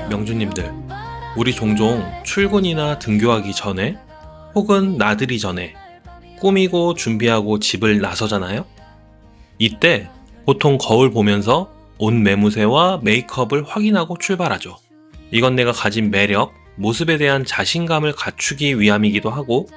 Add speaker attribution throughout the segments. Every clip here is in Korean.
Speaker 1: 명주님들, 우리 종종 출근이나 등교하기 전에 혹은 나들이 전에 꾸미고 준비하고 집을 나서잖아요? 이때 보통 거울 보면서 옷 매무새와 메이크업을 확인하고 출발하죠. 이건 내가 가진 매력, 모습에 대한 자신감을 갖추기 위함이기도 하고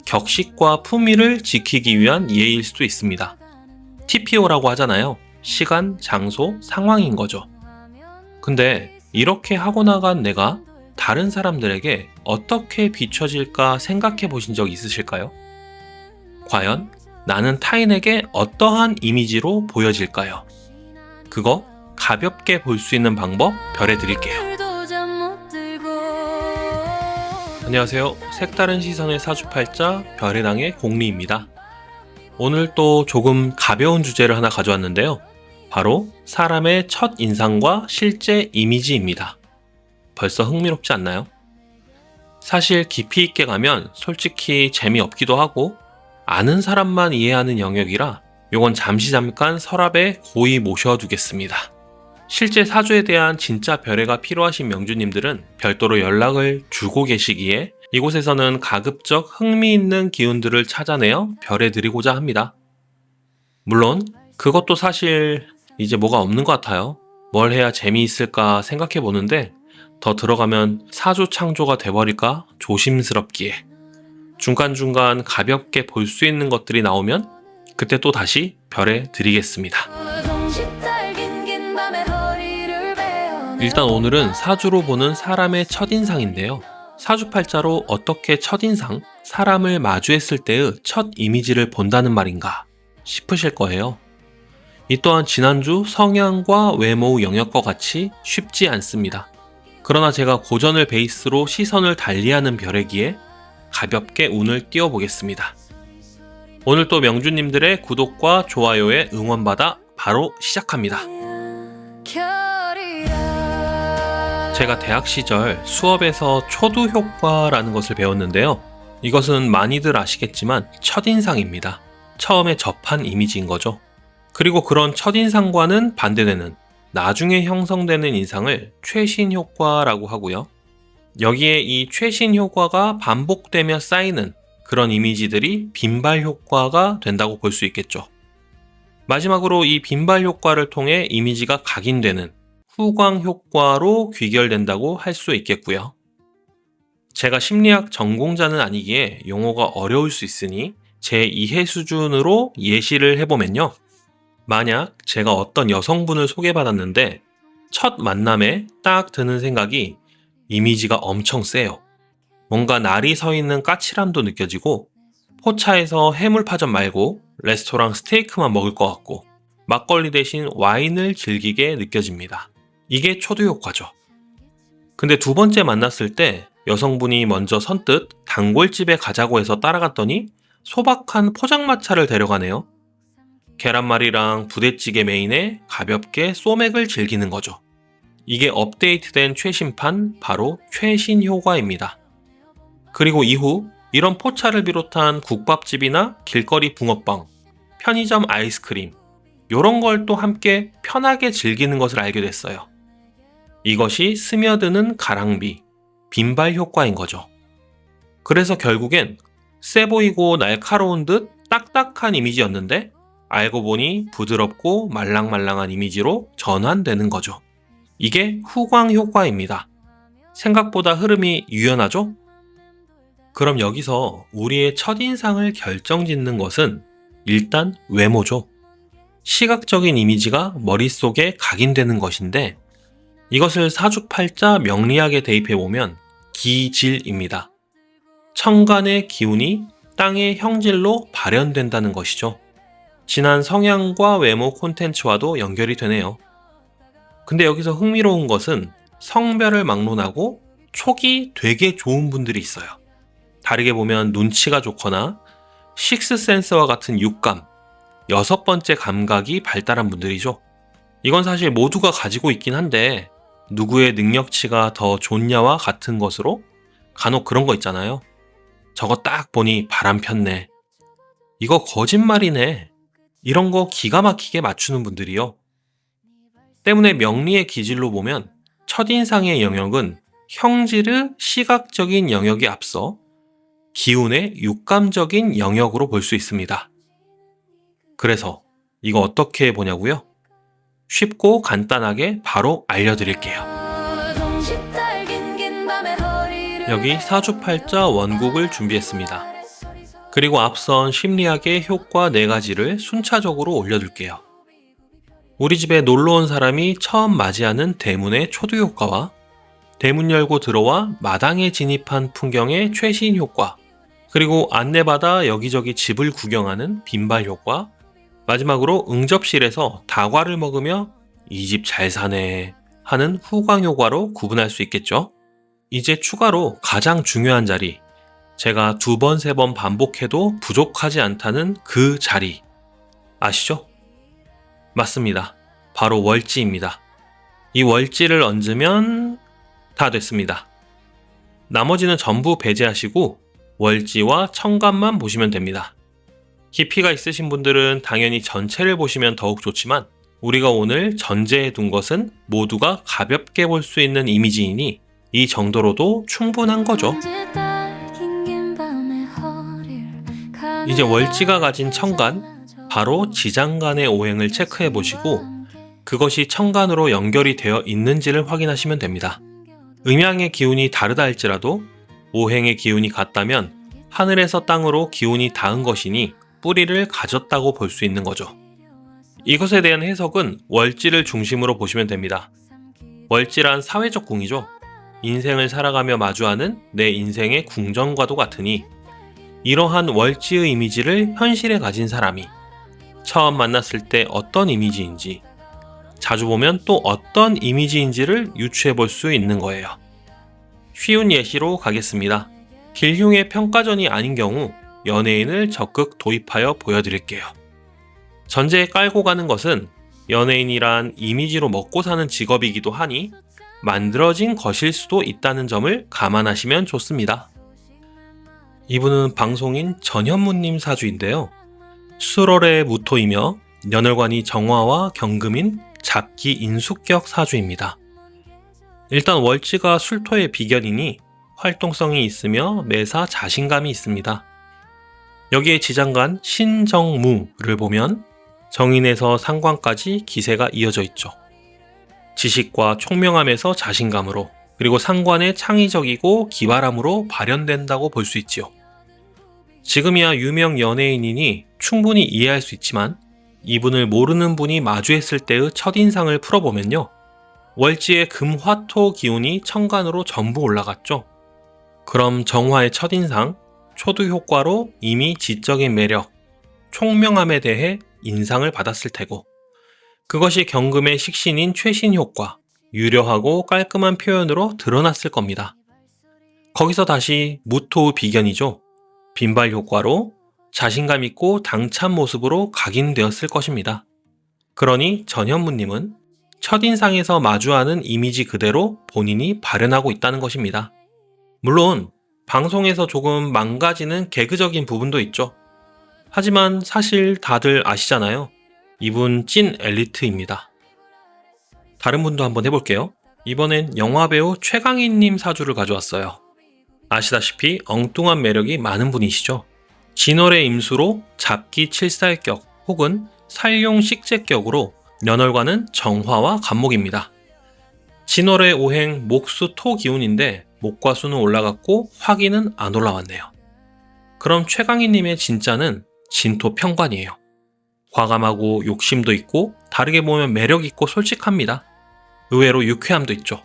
Speaker 1: 격식과 품위를 지키기 위한 예의일 수도 있습니다. TPO라고 하잖아요. 시간, 장소, 상황인 거죠. 근데 이렇게 하고 나간 내가 다른 사람들에게 어떻게 비춰질까 생각해 보신 적 있으실까요? 과연 나는 타인에게 어떠한 이미지로 보여질까요? 그거 가볍게 볼 수 있는 방법 별해드릴게요. 안녕하세요. 색다른 시선의 사주팔자 별해당의 공리입니다. 오늘 또 조금 가벼운 주제를 하나 가져왔는데요. 바로 사람의 첫 인상과 실제 이미지입니다. 벌써 흥미롭지 않나요? 사실 깊이 있게 가면 솔직히 재미없기도 하고 아는 사람만 이해하는 영역이라 요건 잠깐 서랍에 고이 모셔두겠습니다. 실제 사주에 대한 진짜 별해가 필요하신 명주님들은 별도로 연락을 주고 계시기에 이곳에서는 가급적 흥미있는 기운들을 찾아내어 별해드리고자 합니다. 물론 그것도 사실 이제 뭐가 없는 것 같아요. 뭘 해야 재미있을까 생각해 보는데 더 들어가면 사주 창조가 돼버릴까 조심스럽기에 중간중간 가볍게 볼 수 있는 것들이 나오면 그때 또 다시 별해 드리겠습니다. 일단 오늘은 사주로 보는 사람의 첫인상인데요. 사주팔자로 어떻게 첫인상, 사람을 마주했을 때의 첫 이미지를 본다는 말인가 싶으실 거예요. 이 또한 지난주 성향과 외모 영역과 같이 쉽지 않습니다. 그러나 제가 고전을 베이스로 시선을 달리하는 별이기에 가볍게 운을 띄워보겠습니다. 오늘 또 명주님들의 구독과 좋아요에 응원받아 바로 시작합니다. 제가 대학 시절 수업에서 초두 효과라는 것을 배웠는데요. 이것은 많이들 아시겠지만 첫인상입니다. 처음에 접한 이미지인 거죠. 그리고 그런 첫인상과는 반대되는 나중에 형성되는 인상을 최신 효과라고 하고요. 여기에 이 최신 효과가 반복되며 쌓이는 그런 이미지들이 빈발 효과가 된다고 볼 수 있겠죠. 마지막으로 이 빈발 효과를 통해 이미지가 각인되는 후광 효과로 귀결된다고 할 수 있겠고요. 제가 심리학 전공자는 아니기에 용어가 어려울 수 있으니 제 이해 수준으로 예시를 해보면요. 만약 제가 어떤 여성분을 소개받았는데 첫 만남에 딱 드는 생각이 이미지가 엄청 세요. 뭔가 날이 서 있는 까칠함도 느껴지고 포차에서 해물파전 말고 레스토랑 스테이크만 먹을 것 같고 막걸리 대신 와인을 즐기게 느껴집니다. 이게 초두 효과죠. 근데 두 번째 만났을 때 여성분이 먼저 선뜻 단골집에 가자고 해서 따라갔더니 소박한 포장마차를 데려가네요. 계란말이랑 부대찌개 메인에 가볍게 소맥을 즐기는 거죠. 이게 업데이트된 최신판 바로 최신 효과입니다. 그리고 이후 이런 포차를 비롯한 국밥집이나 길거리 붕어빵, 편의점 아이스크림 이런 걸 또 함께 편하게 즐기는 것을 알게 됐어요. 이것이 스며드는 가랑비, 빈발 효과인 거죠. 그래서 결국엔 세 보이고 날카로운 듯 딱딱한 이미지였는데 알고 보니 부드럽고 말랑말랑한 이미지로 전환되는 거죠. 이게 후광 효과입니다. 생각보다 흐름이 유연하죠? 그럼 여기서 우리의 첫인상을 결정짓는 것은 일단 외모죠. 시각적인 이미지가 머릿속에 각인되는 것인데 이것을 사주팔자 명리학에 대입해보면 기질입니다. 천간의 기운이 땅의 형질로 발현된다는 것이죠. 지난 성향과 외모 콘텐츠와도 연결이 되네요. 근데 여기서 흥미로운 것은 성별을 막론하고 촉이 되게 좋은 분들이 있어요. 다르게 보면 눈치가 좋거나 식스센스와 같은 육감, 여섯 번째 감각이 발달한 분들이죠. 이건 사실 모두가 가지고 있긴 한데 누구의 능력치가 더 좋냐와 같은 것으로 간혹 그런 거 있잖아요. 저거 딱 보니 바람 폈네. 이거 거짓말이네. 이런 거 기가 막히게 맞추는 분들이요. 때문에 명리의 기질로 보면 첫인상의 영역은 형질의 시각적인 영역에 앞서 기운의 육감적인 영역으로 볼 수 있습니다. 그래서 이거 어떻게 보냐고요? 쉽고 간단하게 바로 알려드릴게요. 여기 사주팔자 원국을 준비했습니다. 그리고 앞선 심리학의 효과 4가지를 순차적으로 올려둘게요. 우리 집에 놀러온 사람이 처음 맞이하는 대문의 초두 효과와 대문 열고 들어와 마당에 진입한 풍경의 최신 효과, 그리고 안내받아 여기저기 집을 구경하는 빈발 효과, 마지막으로 응접실에서 다과를 먹으며 이 집 잘 사네 하는 후광 효과로 구분할 수 있겠죠. 이제 추가로 가장 중요한 자리, 제가 2번, 3번 반복해도 부족하지 않다는 그 자리 아시죠? 맞습니다. 바로 월지입니다. 이 월지를 얹으면 다 됐습니다. 나머지는 전부 배제하시고 월지와 천간만 보시면 됩니다. 깊이가 있으신 분들은 당연히 전체를 보시면 더욱 좋지만 우리가 오늘 전제해 둔 것은 모두가 가볍게 볼 수 있는 이미지이니 이 정도로도 충분한 거죠. 이제 월지가 가진 천간, 바로 지장간의 오행을 체크해 보시고 그것이 천간으로 연결이 되어 있는지를 확인하시면 됩니다. 음양의 기운이 다르다 할지라도 오행의 기운이 같다면 하늘에서 땅으로 기운이 닿은 것이니 뿌리를 가졌다고 볼 수 있는 거죠. 이것에 대한 해석은 월지를 중심으로 보시면 됩니다. 월지란 사회적 궁이죠. 인생을 살아가며 마주하는 내 인생의 궁전과도 같으니 이러한 월지의 이미지를 현실에 가진 사람이 처음 만났을 때 어떤 이미지인지, 자주 보면 또 어떤 이미지인지를 유추해 볼 수 있는 거예요. 쉬운 예시로 가겠습니다. 길흉의 평가전이 아닌 경우 연예인을 적극 도입하여 보여드릴게요. 전제에 깔고 가는 것은 연예인이란 이미지로 먹고 사는 직업이기도 하니 만들어진 것일 수도 있다는 점을 감안하시면 좋습니다. 이분은 방송인 전현무님 사주인데요. 수월의 무토이며 연월관이 정화와 경금인 잡기 인숙격 사주입니다. 일단 월지가 술토의 비견이니 활동성이 있으며 매사 자신감이 있습니다. 여기에 지장간 신정무를 보면 정인에서 상관까지 기세가 이어져 있죠. 지식과 총명함에서 자신감으로, 그리고 상관의 창의적이고 기발함으로 발현된다고 볼 수 있지요. 지금이야 유명 연예인이니 충분히 이해할 수 있지만 이분을 모르는 분이 마주했을 때의 첫인상을 풀어보면요. 월지의 금화토 기운이 천간으로 전부 올라갔죠. 그럼 정화의 첫인상, 초두 효과로 이미 지적인 매력, 총명함에 대해 인상을 받았을 테고 그것이 경금의 식신인 최신 효과, 유려하고 깔끔한 표현으로 드러났을 겁니다. 거기서 다시 무토의 비견이죠. 빈발 효과로 자신감 있고 당찬 모습으로 각인되었을 것입니다. 그러니 전현무님은 첫인상에서 마주하는 이미지 그대로 본인이 발현하고 있다는 것입니다. 물론 방송에서 조금 망가지는 개그적인 부분도 있죠. 하지만 사실 다들 아시잖아요. 이분 찐 엘리트입니다. 다른 분도 한번 해볼게요. 이번엔 영화배우 최강희님 사주를 가져왔어요. 아시다시피 엉뚱한 매력이 많은 분이시죠. 진월의 임수로 잡기 칠살격 혹은 살용 식재격으로 연월과는 정화와 간목입니다. 진월의 오행 목수 토 기운인데 목과 수는 올라갔고 화기는 안 올라왔네요. 그럼 최강희님의 진짜는 진토 편관이에요. 과감하고 욕심도 있고 다르게 보면 매력있고 솔직합니다. 의외로 유쾌함도 있죠.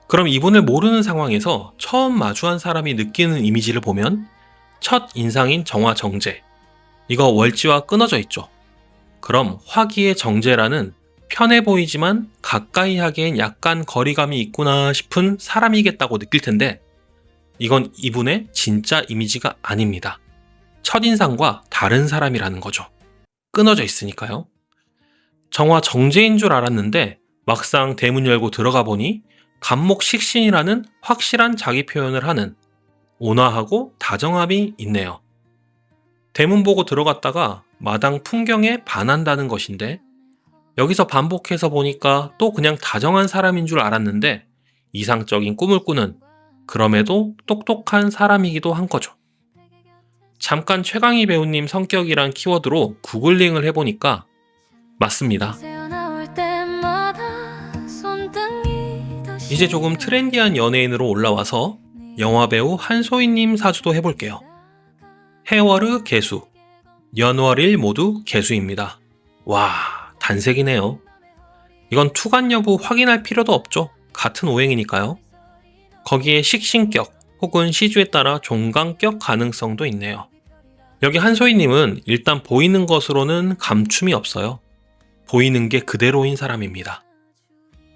Speaker 1: 그럼 이분을 모르는 상황에서 처음 마주한 사람이 느끼는 이미지를 보면 첫 인상인 정화 정제, 이거 월지와 끊어져 있죠. 그럼 화기의 정제라는 편해 보이지만 가까이 하기엔 약간 거리감이 있구나 싶은 사람이겠다고 느낄 텐데 이건 이분의 진짜 이미지가 아닙니다. 첫인상과 다른 사람이라는 거죠. 끊어져 있으니까요. 정화 정제인 줄 알았는데 막상 대문 열고 들어가 보니 간목식신이라는 확실한 자기 표현을 하는 온화하고 다정함이 있네요. 대문 보고 들어갔다가 마당 풍경에 반한다는 것인데 여기서 반복해서 보니까 또 그냥 다정한 사람인 줄 알았는데 이상적인 꿈을 꾸는, 그럼에도 똑똑한 사람이기도 한 거죠. 잠깐 최강희 배우님 성격이란 키워드로 구글링을 해보니까 맞습니다. 이제 조금 트렌디한 연예인으로 올라와서 영화배우 한소희님 사주도 해볼게요. 해월의 개수, 연월일 모두 개수입니다. 와, 단색이네요. 이건 투간 여부 확인할 필요도 없죠. 같은 오행이니까요. 거기에 식신격 혹은 시주에 따라 종강격 가능성도 있네요. 여기 한소희님은 일단 보이는 것으로는 감춤이 없어요. 보이는 게 그대로인 사람입니다.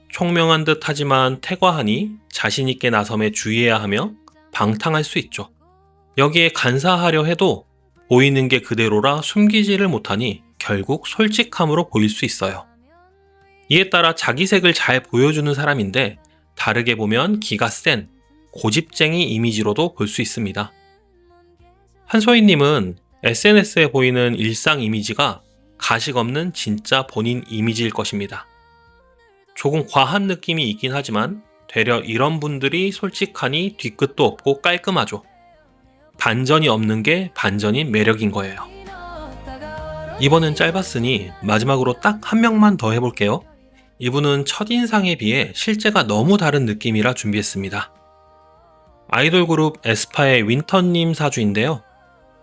Speaker 1: 총명한 듯 하지만 태과하니 자신있게 나섬에 주의해야 하며 방탕할 수 있죠. 여기에 간사하려 해도 보이는 게 그대로라 숨기지를 못하니 결국 솔직함으로 보일 수 있어요. 이에 따라 자기색을 잘 보여주는 사람인데 다르게 보면 기가 센 고집쟁이 이미지로도 볼 수 있습니다. 한소희님은 SNS에 보이는 일상 이미지가 가식 없는 진짜 본인 이미지일 것입니다. 조금 과한 느낌이 있긴 하지만 되려 이런 분들이 솔직하니 뒤끝도 없고 깔끔하죠. 반전이 없는 게 반전인 매력인 거예요. 이번엔 짧았으니 마지막으로 딱 한 명만 더 해볼게요. 이분은 첫인상에 비해 실제가 너무 다른 느낌이라 준비했습니다. 아이돌 그룹 에스파의 윈터님 사주인데요.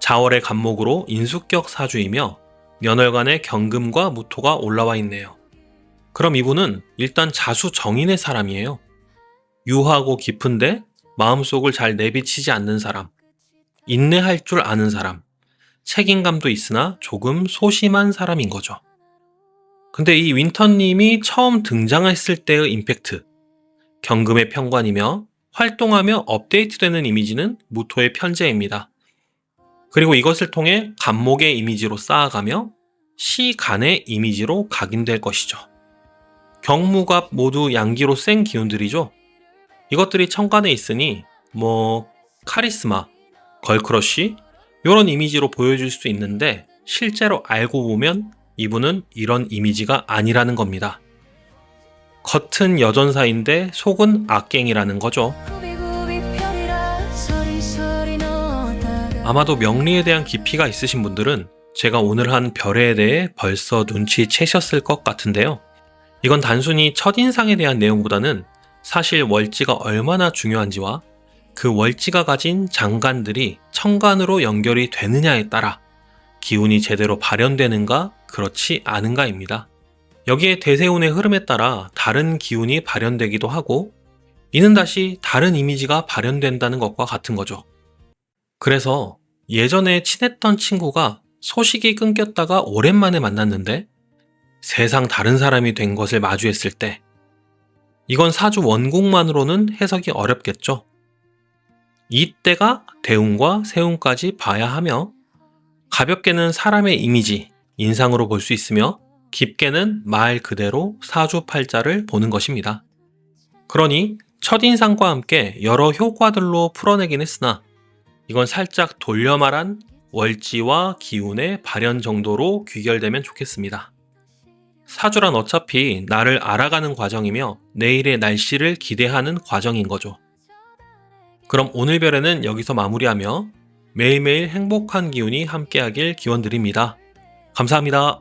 Speaker 1: 자월의 간목으로 인수격 사주이며 년월간의 경금과 무토가 올라와 있네요. 그럼 이분은 일단 자수정인의 사람이에요. 유하고 깊은데 마음속을 잘 내비치지 않는 사람, 인내할 줄 아는 사람, 책임감도 있으나 조금 소심한 사람인 거죠. 근데 이 윈터님이 처음 등장했을 때의 임팩트, 경금의 편관이며 활동하며 업데이트되는 이미지는 무토의 편재입니다. 그리고 이것을 통해 간목의 이미지로 쌓아가며 시간의 이미지로 각인될 것이죠. 경무갑 모두 양기로 센 기운들이죠. 이것들이 천간에 있으니 카리스마, 걸크러쉬 이런 이미지로 보여줄 수 있는데 실제로 알고 보면 이분은 이런 이미지가 아니라는 겁니다. 겉은 여전사인데 속은 악갱이라는 거죠. 아마도 명리에 대한 깊이가 있으신 분들은 제가 오늘 한 별에 대해 벌써 눈치채셨을 것 같은데요. 이건 단순히 첫인상에 대한 내용보다는 사실 월지가 얼마나 중요한지와 그 월지가 가진 장간들이 천간으로 연결이 되느냐에 따라 기운이 제대로 발현되는가 그렇지 않은가입니다. 여기에 대세운의 흐름에 따라 다른 기운이 발현되기도 하고 이는 다시 다른 이미지가 발현된다는 것과 같은 거죠. 그래서 예전에 친했던 친구가 소식이 끊겼다가 오랜만에 만났는데 세상 다른 사람이 된 것을 마주했을 때 이건 사주 원국만으로는 해석이 어렵겠죠. 이때가 대운과 세운까지 봐야 하며 가볍게는 사람의 이미지, 인상으로 볼 수 있으며 깊게는 말 그대로 사주팔자를 보는 것입니다. 그러니 첫인상과 함께 여러 효과들로 풀어내긴 했으나 이건 살짝 돌려 말한 월지와 기운의 발현 정도로 귀결되면 좋겠습니다. 사주란 어차피 나를 알아가는 과정이며 내일의 날씨를 기대하는 과정인 거죠. 그럼 오늘 별에는 여기서 마무리하며 매일매일 행복한 기운이 함께하길 기원드립니다. 감사합니다.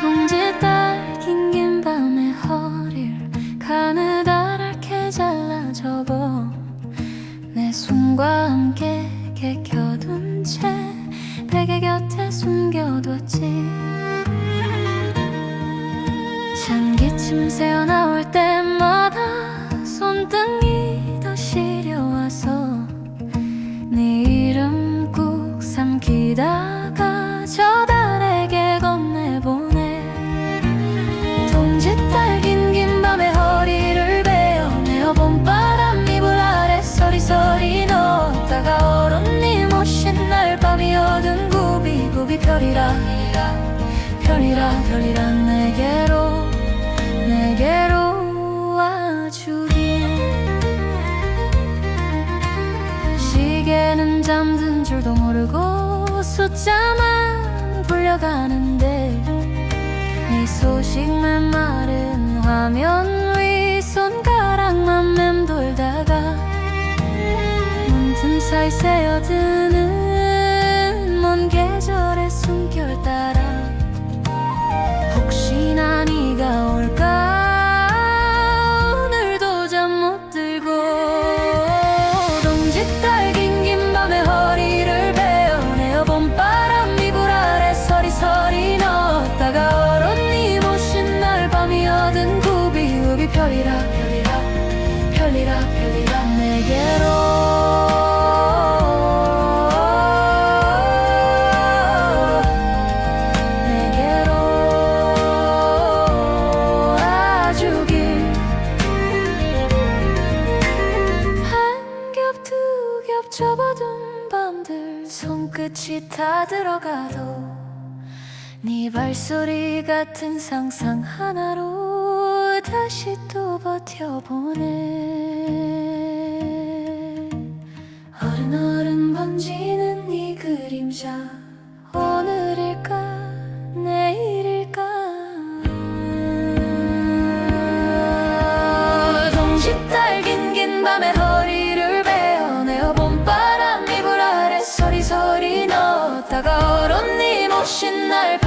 Speaker 2: 동지달 긴 밤의 허리를 가느다랗게 잘라접어 내 손과 함께 개켜둔 채 베개 곁에 숨겨뒀지. 찬기침 새어나올 때마다 손등이 더 시려와서 네 이름 꾹 삼키다가 저 달에게 건네보내. 동짓달 긴 밤의 허리를 베어내어 봄바람 이불 아래 서리서리 넣었다가 얼었니 모신 날 밤이 어두운 구비구비 별이라 내게로 숫자만 불려가는데 네 소식만 마른 화면 위 손가락만 맴돌다가 문틈 사이 새어드는 먼 계절의 숨결 따라 혹시나 네가 올까 오늘도 잠 못 들고 동짓달 긴 밤에 허리를 베어내어 봄바람 이불 아래 서리서리 넣었다가 얼었니 모신 날 밤이 얻은 구비우비 별이라 별이라 별이라 별이라 내게로 접어둔 밤들 손끝이 다 들어가도 네 발소리 같은 상상 하나로 다시 또 버텨보네 어른어른 번지는 네 그림자 오늘일까 내일일까 동짓달 긴 밤에 허리를 베어내어 봄바람 이불 아래 서리서리 넣었다가 얼었니 모신 날